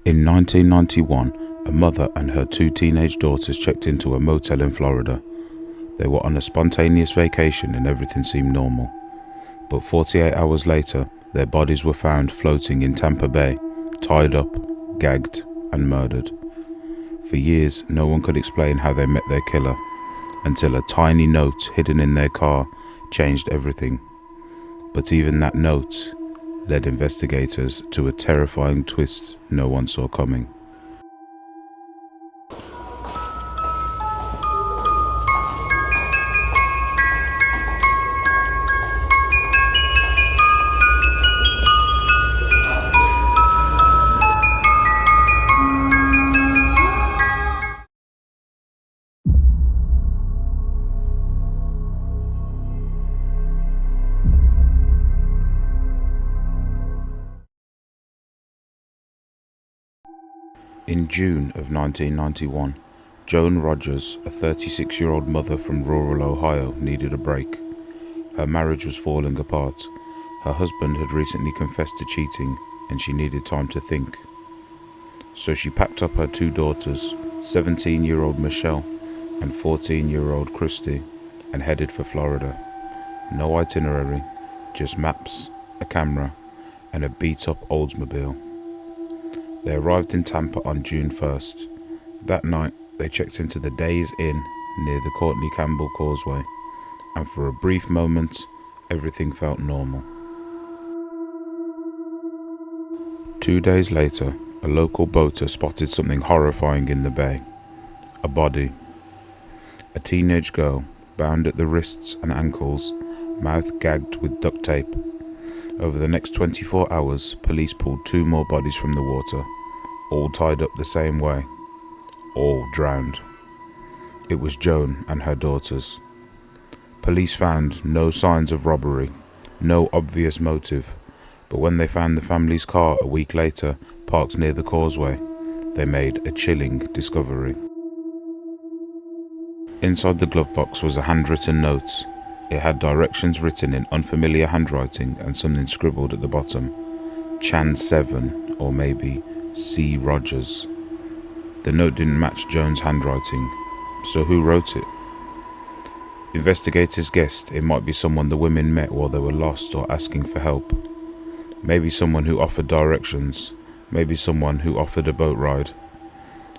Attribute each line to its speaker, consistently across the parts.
Speaker 1: In 1991, a mother and her two teenage daughters checked into a motel in Florida. They were on a spontaneous vacation and everything seemed normal. But 48 hours later, their bodies were found floating in Tampa Bay, tied up, gagged, and murdered. For years, no one could explain how they met their killer, until a tiny note hidden in their car changed everything. But even that note led investigators to a terrifying twist no one saw coming. In June of 1991, Joan Rogers, a 36-year-old mother from rural Ohio, needed a break. Her marriage was falling apart. Her husband had recently confessed to cheating, and she needed time to think. So she packed up her two daughters, 17-year-old Michelle and 14-year-old Christy, and headed for Florida. No itinerary, just maps, a camera, and a beat-up Oldsmobile. They arrived in Tampa on June 1st. That night, they checked into the Days Inn near the Courtney Campbell Causeway, and for a brief moment, everything felt normal. 2 days later, a local boater spotted something horrifying in the bay. A body. A teenage girl, bound at the wrists and ankles, mouth gagged with duct tape. Over the next 24 hours, police pulled two more bodies from the water, all tied up the same way, all drowned. It was Joan and her daughters. Police found no signs of robbery, no obvious motive, but when they found the family's car a week later, parked near the causeway, they made a chilling discovery. Inside the glove box was a handwritten note. It had directions written in unfamiliar handwriting and something scribbled at the bottom. Chan 7, or maybe C. Rogers. The note didn't match Joan's handwriting, so who wrote it? Investigators guessed it might be someone the women met while they were lost or asking for help. Maybe someone who offered directions, maybe someone who offered a boat ride.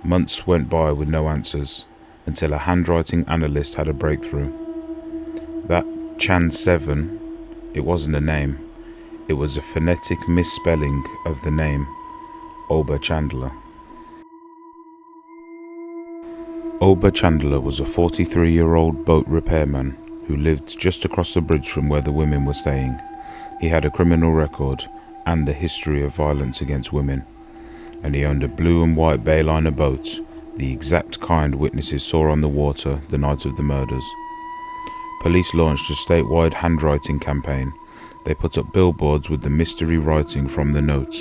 Speaker 1: Months went by with no answers, until a handwriting analyst had a breakthrough. That Chan 7, it wasn't a name. It was a phonetic misspelling of the name Oba Chandler. Oba Chandler was a 43-year-old boat repairman who lived just across the bridge from where the women were staying. He had a criminal record and a history of violence against women, and he owned a blue and white Bayliner boat, the exact kind witnesses saw on the water the night of the murders. Police launched a statewide handwriting campaign. They put up billboards with the mystery writing from the note.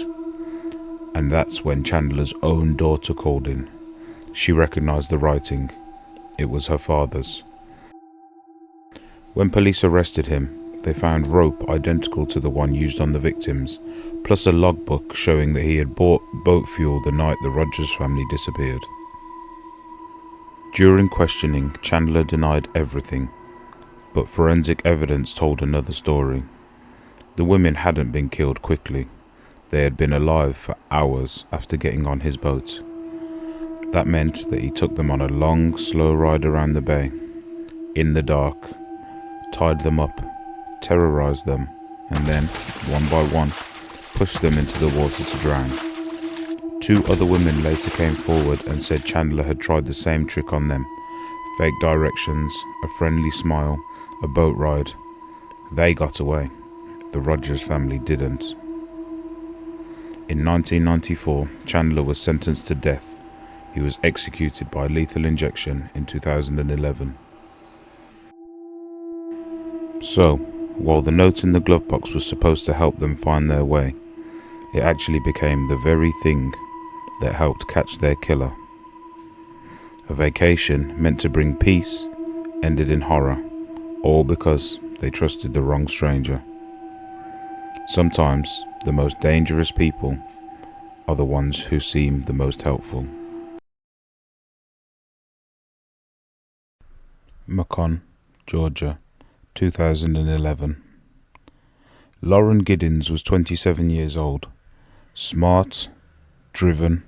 Speaker 1: And that's when Chandler's own daughter called in. She recognized the writing. It was her father's. When police arrested him, they found rope identical to the one used on the victims, plus a logbook showing that he had bought boat fuel the night the Rogers family disappeared. During questioning, Chandler denied everything, but forensic evidence told another story. The women hadn't been killed quickly. They had been alive for hours after getting on his boat. That meant that he took them on a long, slow ride around the bay, in the dark, tied them up, terrorized them, and then, one by one, pushed them into the water to drown. Two other women later came forward and said Chandler had tried the same trick on them. Fake directions, a friendly smile, a boat ride. They got away. The Rogers family didn't. In 1994, Chandler was sentenced to death. He was executed by lethal injection in 2011. So, while the note in the glove box was supposed to help them find their way, it actually became the very thing that helped catch their killer. A vacation meant to bring peace ended in horror, all because they trusted the wrong stranger. Sometimes the most dangerous people are the ones who seem the most helpful. Macon, Georgia, 2011. Lauren Giddens was 27 years old. Smart, driven.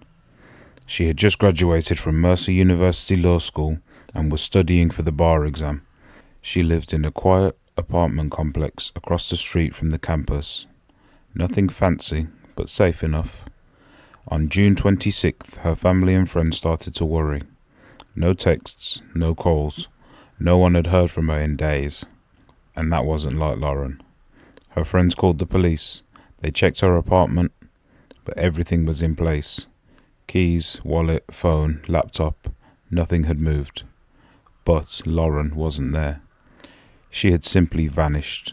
Speaker 1: She had just graduated from Mercer University Law School and was studying for the bar exam. She lived in a quiet apartment complex across the street from the campus. Nothing fancy, but safe enough. On June 26th, her family and friends started to worry. No texts, no calls. No one had heard from her in days. And that wasn't like Lauren. Her friends called the police. They checked her apartment, but everything was in place. Keys, wallet, phone, laptop, nothing had moved. But Lauren wasn't there. She had simply vanished.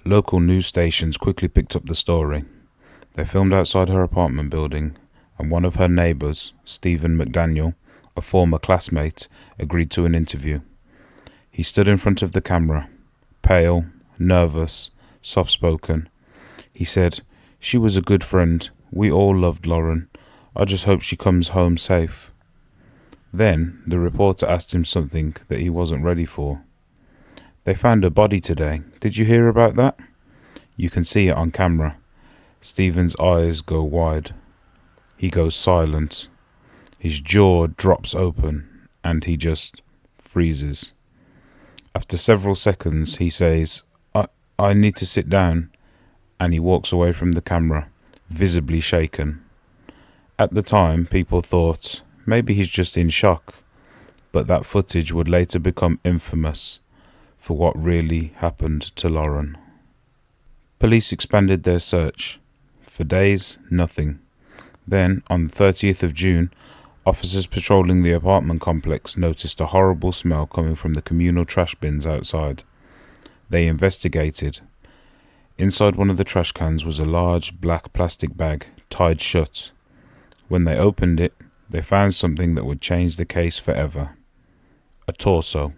Speaker 1: Local news stations quickly picked up the story. They filmed outside her apartment building, and one of her neighbors, Stephen McDaniel, a former classmate, agreed to an interview. He stood in front of the camera, pale, nervous, soft-spoken. He said, "She was a good friend. We all loved Lauren. I just hope she comes home safe." Then the reporter asked him something that he wasn't ready for. "They found a body today. Did you hear about that?" You can see it on camera. Stephen's eyes go wide. He goes silent. His jaw drops open, and he just freezes. After several seconds, he says, I need to sit down, and he walks away from the camera, visibly shaken. At the time, people thought, maybe he's just in shock, but that footage would later become infamous for what really happened to Lauren. Police expanded their search. For days, nothing. Then, on the 30th of June, officers patrolling the apartment complex noticed a horrible smell coming from the communal trash bins outside. They investigated. Inside one of the trash cans was a large black plastic bag tied shut. When they opened it, they found something that would change the case forever. A torso.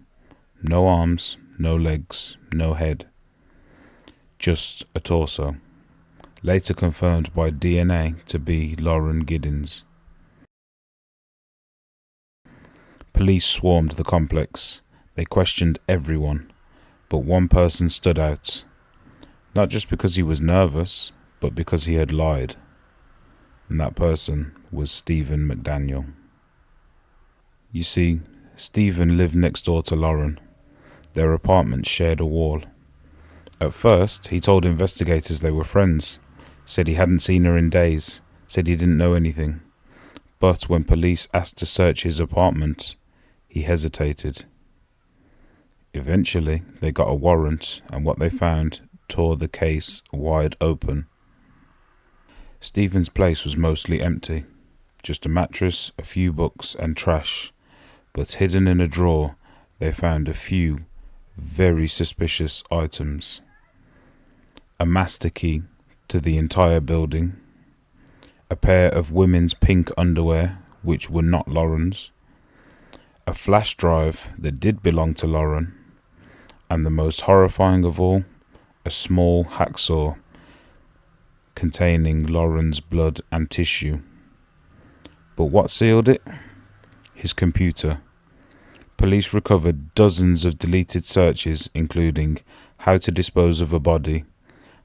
Speaker 1: No arms, no legs, no head. Just a torso. Later confirmed by DNA to be Lauren Giddens. Police swarmed the complex. They questioned everyone, but one person stood out. Not just because he was nervous, but because he had lied. And that person was Stephen McDaniel. You see, Stephen lived next door to Lauren. Their apartment shared a wall. At first, he told investigators they were friends, said he hadn't seen her in days, said he didn't know anything. But when police asked to search his apartment, he hesitated. Eventually, they got a warrant, and what they found tore the case wide open. Stephen's place was mostly empty. Just a mattress, a few books, and trash. But hidden in a drawer, they found a few very suspicious items. A master key to the entire building. A pair of women's pink underwear, which were not Lauren's. A flash drive that did belong to Lauren. And the most horrifying of all, a small hacksaw containing Lauren's blood and tissue. But what sealed it? His computer. Police recovered dozens of deleted searches, including how to dispose of a body,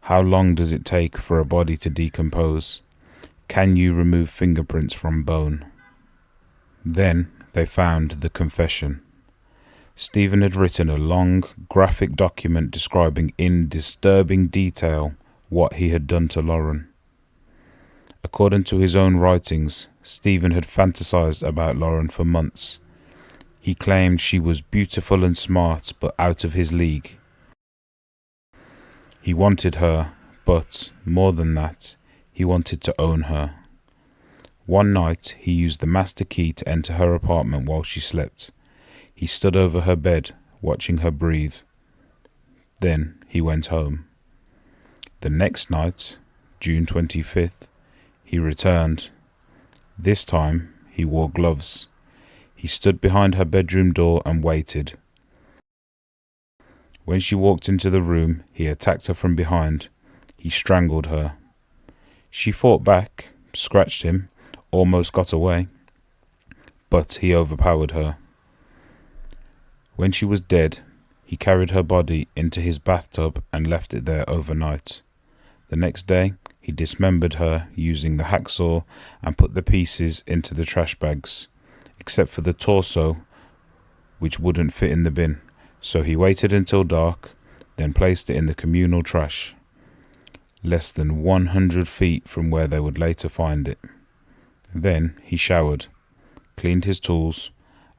Speaker 1: how long does it take for a body to decompose, can you remove fingerprints from bone. Then they found the confession. Stephen had written a long, graphic document describing in disturbing detail what he had done to Lauren. According to his own writings, Stephen had fantasized about Lauren for months. He claimed she was beautiful and smart, but out of his league. He wanted her, but more than that, he wanted to own her. One night, he used the master key to enter her apartment while she slept. He stood over her bed, watching her breathe. Then he went home. The next night, June 25th, he returned. This time, He wore gloves. He stood behind her bedroom door and waited. When she walked into the room, he attacked her from behind. He strangled her. She fought back, scratched him, almost got away, but he overpowered her. When she was dead, he carried her body into his bathtub and left it there overnight. The next day, he dismembered her using the hacksaw and put the pieces into the trash bags, except for the torso, which wouldn't fit in the bin. So he waited until dark, then placed it in the communal trash, less than 100 feet from where they would later find it. Then he showered, cleaned his tools,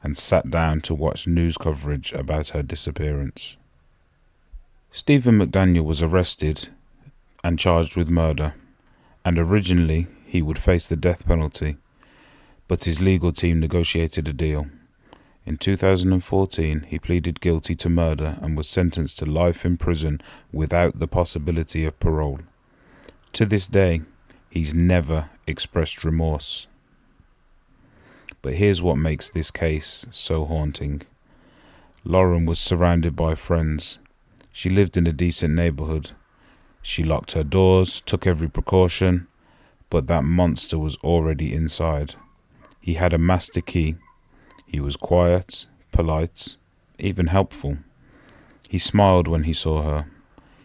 Speaker 1: and sat down to watch news coverage about her disappearance. Stephen McDaniel was arrested and charged with murder, and originally he would face the death penalty, but his legal team negotiated a deal. In 2014, he pleaded guilty to murder and was sentenced to life in prison without the possibility of parole. To this day, he's never expressed remorse. But here's what makes this case so haunting. Lauren was surrounded by friends. She lived in a decent neighborhood. She locked her doors, took every precaution, but that monster was already inside. He had a master key. He was quiet, polite, even helpful. He smiled when he saw her.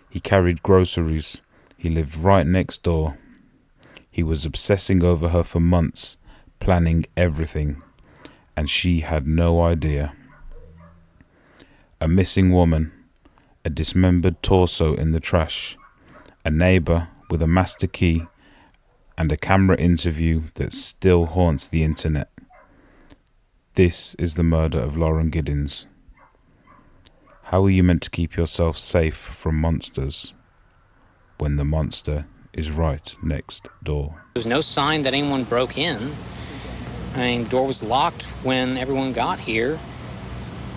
Speaker 1: He carried groceries. He lived right next door. He was obsessing over her for months, planning everything, and she had no idea. A missing woman, a dismembered torso in the trash, a neighbor with a master key, and a camera interview that still haunts the internet. This is the murder of Lauren Giddins. How are you meant to keep yourself safe from monsters when the monster is right next door?
Speaker 2: There was no sign that anyone broke in. The door was locked when everyone got here.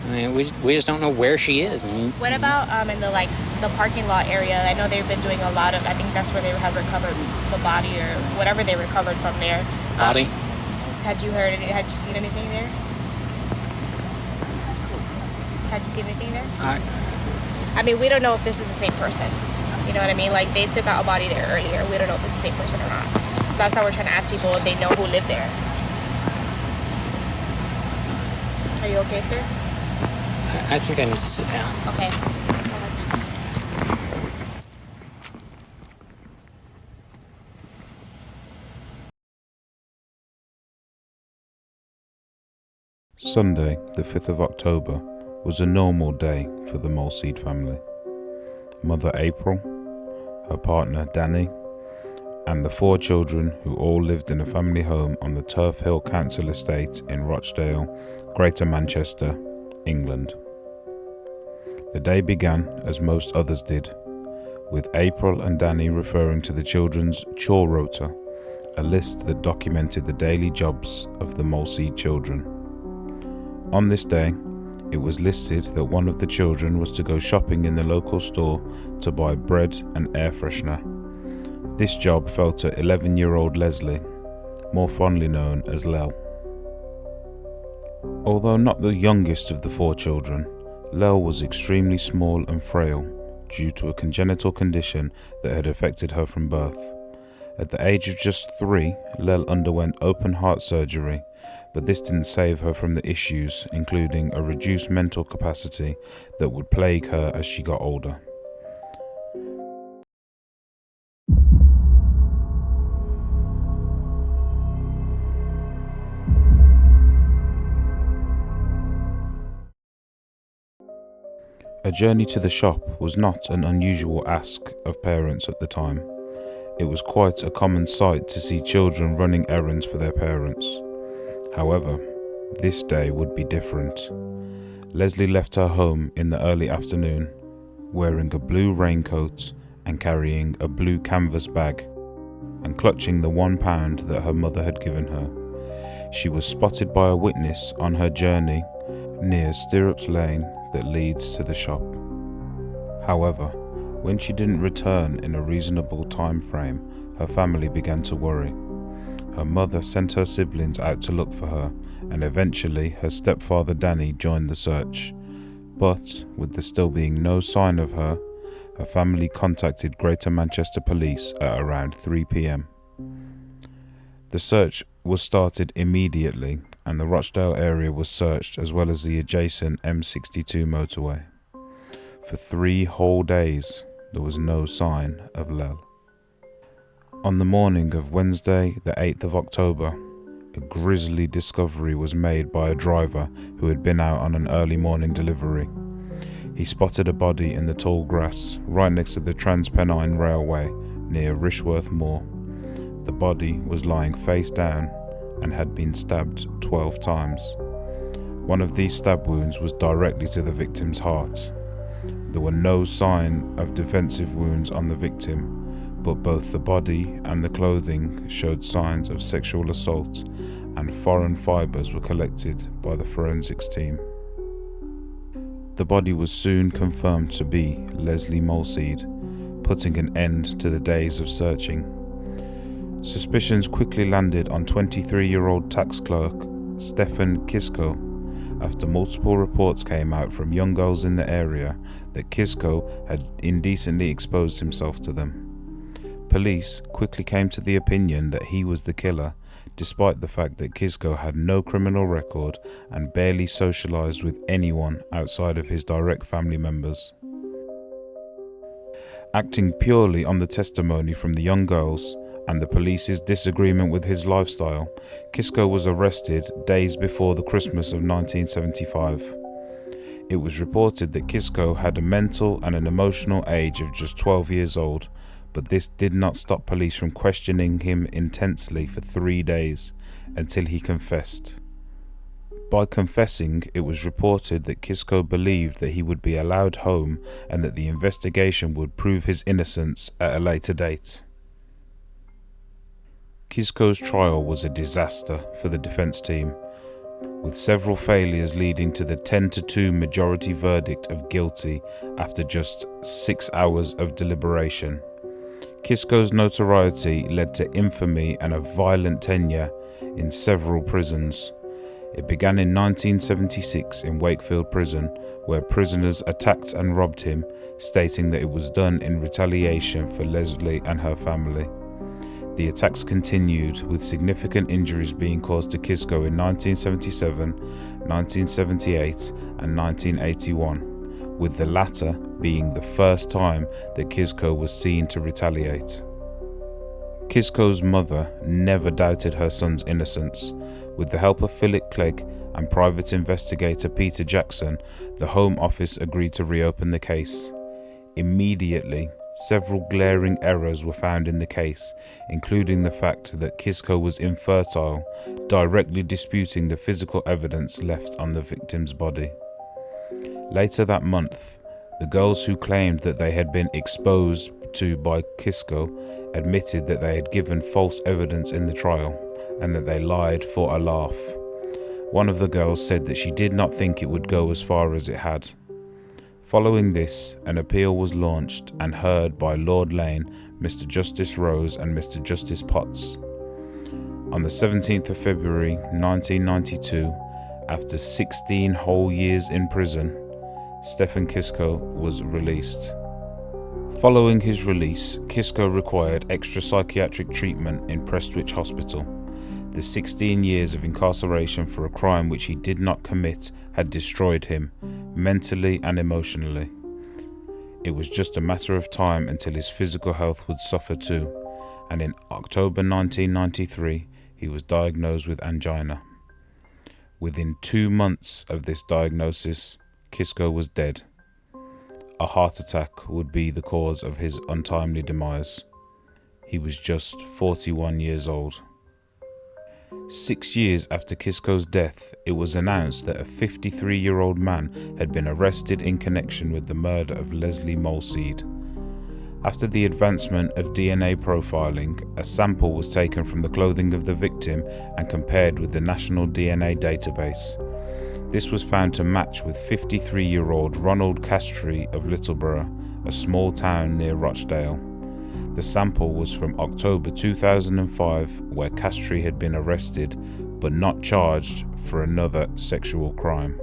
Speaker 2: We just don't know where she is.
Speaker 3: What about in the parking lot area? I know they've been doing a lot of, I think that's where they have recovered the body or whatever they recovered from there.
Speaker 2: Body?
Speaker 3: Had you seen anything there? Had you seen anything there? We don't know if this is the same person. You know what I mean? Like, they took out a body there earlier. We don't know if it's the same person or not. So that's how we're trying to ask people if they know who lived there. Are you okay, sir?
Speaker 2: I think I need to sit down.
Speaker 3: Okay.
Speaker 1: Sunday, the 5th of October, was a normal day for the Molseed family. Mother April, her partner Danny, and the 4 children who all lived in a family home on the Turf Hill Council Estate in Rochdale, Greater Manchester, England. The day began as most others did, with April and Danny referring to the children's chore rota, a list that documented the daily jobs of the Molseed children. On this day, it was listed that one of the children was to go shopping in the local store to buy bread and air freshener. This job fell to 11-year-old Leslie, more fondly known as Lel. Although not the youngest of the 4 children, Lel was extremely small and frail due to a congenital condition that had affected her from birth. At the age of just 3, Lel underwent open heart surgery, but this didn't save her from the issues, including a reduced mental capacity that would plague her as she got older. A journey to the shop was not an unusual ask of parents at the time. It was quite a common sight to see children running errands for their parents. However, this day would be different. Leslie left her home in the early afternoon, wearing a blue raincoat and carrying a blue canvas bag, and clutching the £1 that her mother had given her. She was spotted by a witness on her journey near Stirrups Lane that leads to the shop. However, when she didn't return in a reasonable time frame, her family began to worry. Her mother sent her siblings out to look for her, and eventually her stepfather Danny joined the search. But, with there still being no sign of her, her family contacted Greater Manchester Police at around 3 p.m. The search was started immediately, and the Rochdale area was searched as well as the adjacent M62 motorway. For 3 whole days, there was no sign of Lel. On the morning of Wednesday, the 8th of October, a grisly discovery was made by a driver who had been out on an early morning delivery. He spotted a body in the tall grass right next to the Transpennine Railway near Rishworth Moor. The body was lying face down and had been stabbed 12 times. One of these stab wounds was directly to the victim's heart. There were no sign of defensive wounds on the victim, but both the body and the clothing showed signs of sexual assault, and foreign fibres were collected by the forensics team. The body was soon confirmed to be Leslie Molseed, putting an end to the days of searching. Suspicions quickly landed on 23-year-old tax clerk Stefan Kisko after multiple reports came out from young girls in the area that Kisko had indecently exposed himself to them. Police quickly came to the opinion that he was the killer, despite the fact that Kisko had no criminal record and barely socialized with anyone outside of his direct family members. Acting purely on the testimony from the young girls and the police's disagreement with his lifestyle, Kisko was arrested days before the Christmas of 1975. It was reported that Kisko had a mental and an emotional age of just 12 years old, but this did not stop police from questioning him intensely for 3 days until he confessed. By confessing, it was reported that Kisko believed that he would be allowed home and that the investigation would prove his innocence at a later date. Kisko's trial was a disaster for the defense team, with several failures leading to the 10-2 majority verdict of guilty after just 6 hours of deliberation. Kisko's notoriety led to infamy and a violent tenure in several prisons. It began in 1976 in Wakefield Prison, where prisoners attacked and robbed him, stating that it was done in retaliation for Leslie and her family. The attacks continued, with significant injuries being caused to Kisko in 1977, 1978 and 1981, with the latter being the first time that Kisko was seen to retaliate. Kisko's mother never doubted her son's innocence. With the help of Philip Clegg and private investigator Peter Jackson, the Home Office agreed to reopen the case. Immediately, several glaring errors were found in the case, including the fact that Kisko was infertile, directly disputing the physical evidence left on the victim's body. Later that month, the girls who claimed that they had been exposed to by Kisko admitted that they had given false evidence in the trial and that they lied for a laugh. One of the girls said that she did not think it would go as far as it had. Following this, an appeal was launched and heard by Lord Lane, Mr. Justice Rose and Mr. Justice Potts. On the 17th of February 1992, after 16 whole years in prison, Stefan Kisko was released. Following his release, Kisko required extra psychiatric treatment in Prestwich Hospital. The 16 years of incarceration for a crime which he did not commit had destroyed him, mentally and emotionally. It was just a matter of time until his physical health would suffer too, and in October 1993, he was diagnosed with angina. Within 2 months of this diagnosis, Kisko was dead. A heart attack would be the cause of his untimely demise. He was just 41 years old. 6 years after Kisko's death, it was announced that a 53-year-old man had been arrested in connection with the murder of Leslie Molseed. After the advancement of DNA profiling, a sample was taken from the clothing of the victim and compared with the National DNA Database. This was found to match with 53-year-old Ronald Castry of Littleborough, a small town near Rochdale. The sample was from October 2005, where Castries had been arrested but not charged for another sexual crime.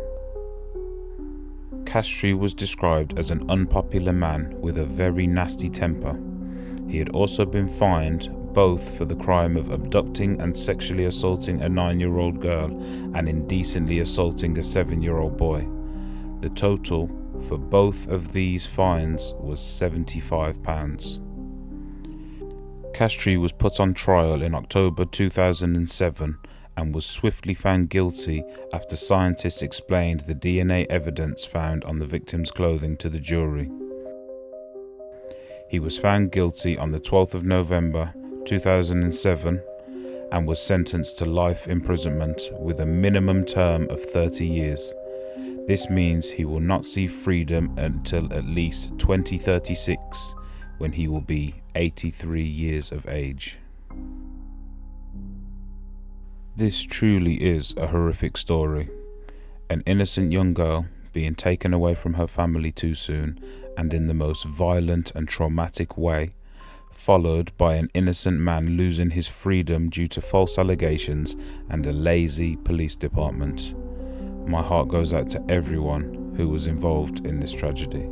Speaker 1: Castries was described as an unpopular man with a very nasty temper. He had also been fined both for the crime of abducting and sexually assaulting a 9-year-old girl and indecently assaulting a 7-year-old boy. The total for both of these fines was £75. Castries was put on trial in October 2007 and was swiftly found guilty after scientists explained the DNA evidence found on the victim's clothing to the jury. He was found guilty on the 12th of November 2007 and was sentenced to life imprisonment with a minimum term of 30 years. This means he will not see freedom until at least 2036, when he will be 83 years of age. This truly is a horrific story. An innocent young girl being taken away from her family too soon and in the most violent and traumatic way, followed by an innocent man losing his freedom due to false allegations and a lazy police department. My heart goes out to everyone who was involved in this tragedy.